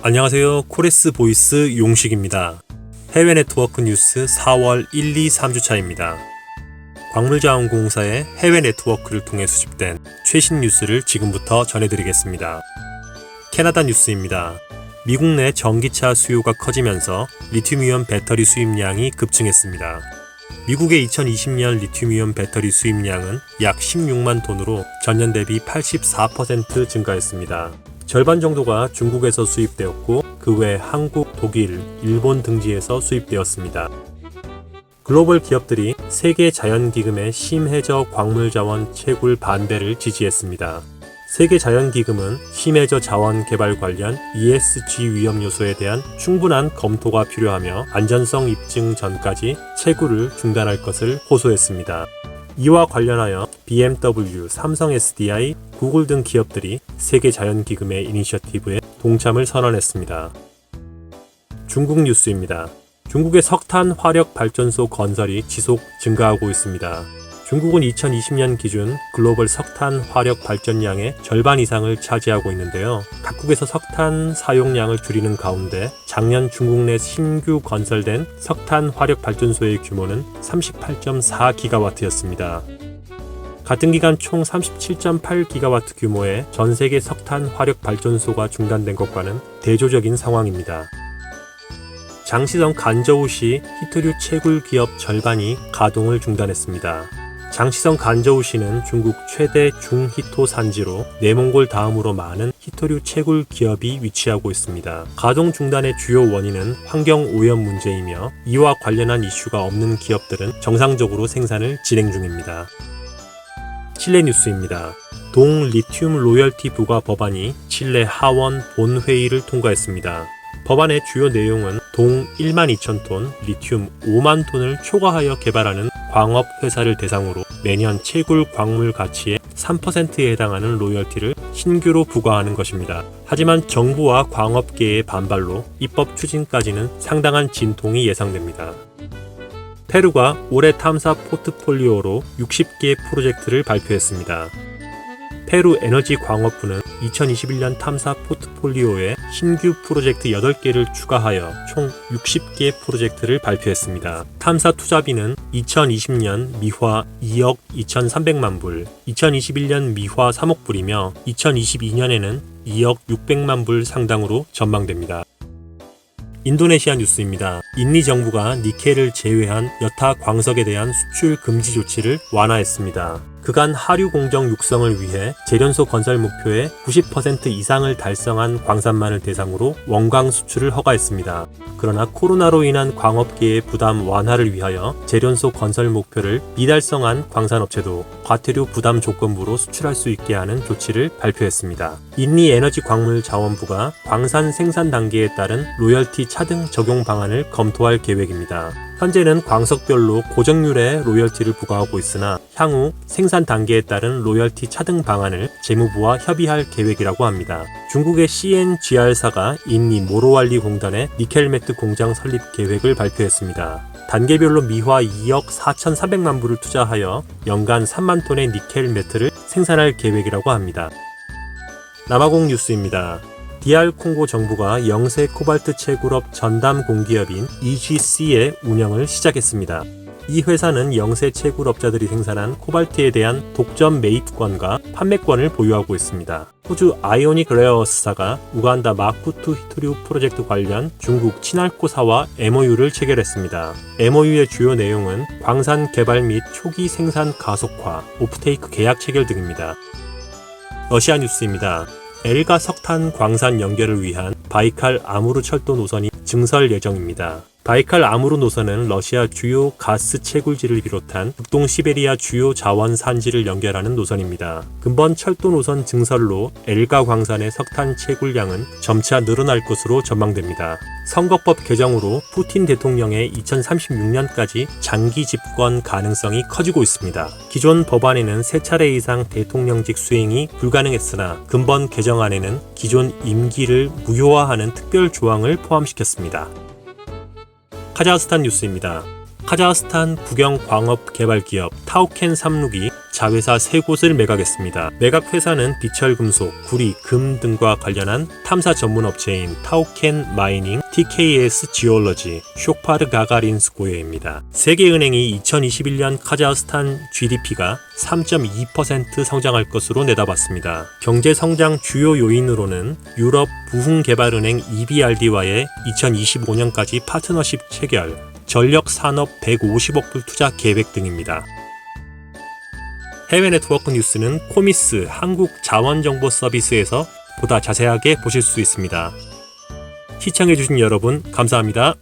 안녕하세요. 코레스 보이스 용식입니다. 해외 네트워크 뉴스 4월 1, 2, 3주차입니다. 광물자원공사의 해외 네트워크를 통해 수집된 최신 뉴스를 지금부터 전해드리겠습니다. 캐나다 뉴스입니다. 미국 내 전기차 수요가 커지면서 리튬이온 배터리 수입량이 급증했습니다. 미국의 2020년 리튬이온 배터리 수입량은 약 16만 톤으로 전년 대비 84% 증가했습니다. 절반 정도가 중국에서 수입되었고 그 외 한국, 독일, 일본 등지에서 수입되었습니다. 글로벌 기업들이 세계 자연기금의 심해저 광물자원 채굴 반대를 지지했습니다. 세계 자연기금은 심해저 자원 개발 관련 ESG 위험 요소에 대한 충분한 검토가 필요하며 안전성 입증 전까지 채굴을 중단할 것을 호소했습니다. 이와 관련하여 BMW, 삼성 SDI, 구글 등 기업들이 세계 자연기금의 이니셔티브에 동참을 선언했습니다. 중국 뉴스입니다. 중국의 석탄 화력 발전소 건설이 지속 증가하고 있습니다. 중국은 2020년 기준 글로벌 석탄 화력 발전량의 절반 이상을 차지하고 있는데요. 각국에서 석탄 사용량을 줄이는 가운데 작년 중국 내 신규 건설된 석탄 화력 발전소의 규모는 38.4기가와트였습니다. 같은 기간 총 37.8기가와트 규모의 전 세계 석탄 화력 발전소가 중단된 것과는 대조적인 상황입니다. 장시성 간저우시 히토류 채굴 기업 절반이 가동을 중단했습니다. 장시성 간저우시는 중국 최대 중히토 산지로 내몽골 다음으로 많은 히토류 채굴 기업이 위치하고 있습니다. 가동 중단의 주요 원인은 환경 오염 문제이며 이와 관련한 이슈가 없는 기업들은 정상적으로 생산을 진행 중입니다. 칠레 뉴스입니다. 동 리튬 로열티 부과 법안이 칠레 하원 본회의를 통과했습니다. 법안의 주요 내용은 동 1만 2천 톤, 리튬 5만 톤을 초과하여 개발하는 광업 회사를 대상으로 매년 채굴 광물 가치의 3%에 해당하는 로열티를 신규로 부과하는 것입니다. 하지만 정부와 광업계의 반발로 입법 추진까지는 상당한 진통이 예상됩니다. 페루가 올해 탐사 포트폴리오로 60개 프로젝트를 발표했습니다. 페루 에너지광업부는 2021년 탐사 포트폴리오에 신규 프로젝트 8개를 추가하여 총 60개 프로젝트를 발표했습니다. 탐사 투자비는 2020년 미화 2억 2,300만 불, 2021년 미화 3억 불이며 2022년에는 2억 600만 불 상당으로 전망됩니다. 인도네시아 뉴스입니다. 인리 정부가 니켈을 제외한 여타 광석에 대한 수출 금지 조치를 완화했습니다. 그간 하류 공정 육성을 위해 제련소 건설 목표의 90% 이상을 달성한 광산만을 대상으로 원광 수출을 허가했습니다. 그러나 코로나로 인한 광업계의 부담 완화를 위하여 제련소 건설 목표를 미달성한 광산업체도 과태료 부담 조건부로 수출할 수 있게 하는 조치를 발표했습니다. 인리에너지광물자원부가 광산 생산 단계에 따른 로열티 차등 적용 방안을 검토할 계획입니다. 현재는 광석별로 고정률의 로열티를 부과하고 있으나 향후 생산 단계에 따른 로열티 차등 방안을 재무부와 협의할 계획이라고 합니다. 중국의 CNGR사가 인리 모로왈리 공단의 니켈매트 공장 설립 계획을 발표했습니다. 단계별로 미화 2억 4,400만 불을 투자하여 연간 3만 톤의 니켈 매트를 생산할 계획이라고 합니다. 남아공 뉴스입니다. DR 콩고 정부가 영세 코발트 채굴업 전담 공기업인 EGC의 운영을 시작했습니다. 이 회사는 영세 채굴업자들이 생산한 코발트에 대한 독점 매입권과 판매권을 보유하고 있습니다. 호주 아이오닉 레어어스사가 우간다 마쿠투 히토류 프로젝트 관련 중국 친알코사와 MOU를 체결했습니다. MOU의 주요 내용은 광산 개발 및 초기 생산 가속화, 오프테이크 계약 체결 등입니다. 러시아 뉴스입니다. 엘가 석탄 광산 연결을 위한 바이칼 아무르 철도 노선이 증설 예정입니다. 바이칼 아무르 노선은 러시아 주요 가스 채굴지를 비롯한 북동 시베리아 주요 자원 산지를 연결하는 노선입니다. 근본 철도 노선 증설로 엘가 광산의 석탄 채굴량은 점차 늘어날 것으로 전망됩니다. 선거법 개정으로 푸틴 대통령의 2036년까지 장기 집권 가능성이 커지고 있습니다. 기존 법안에는 3차례 이상 대통령직 수행이 불가능했으나 근본 개정안에는 기존 임기를 무효화하는 특별 조항을 포함시켰습니다. 카자흐스탄 뉴스입니다. 카자흐스탄 국영 광업 개발 기업 타우켄 삼룩이 자회사 3곳을 매각했습니다. 매각 회사는 비철금속, 구리, 금 등과 관련한 탐사 전문 업체인 타오켄 마이닝, TKS 지올러지, 쇼파르 가가린스고예입니다. 세계은행이 2021년 카자흐스탄 GDP가 3.2% 성장할 것으로 내다봤습니다. 경제 성장 주요 요인으로는 유럽 부흥개발은행 EBRD와의 2025년까지 파트너십 체결, 전력 산업 150억 불 투자 계획 등입니다. 해외 네트워크 뉴스는 코미스 한국자원정보서비스에서 보다 자세하게 보실 수 있습니다. 시청해주신 여러분 감사합니다.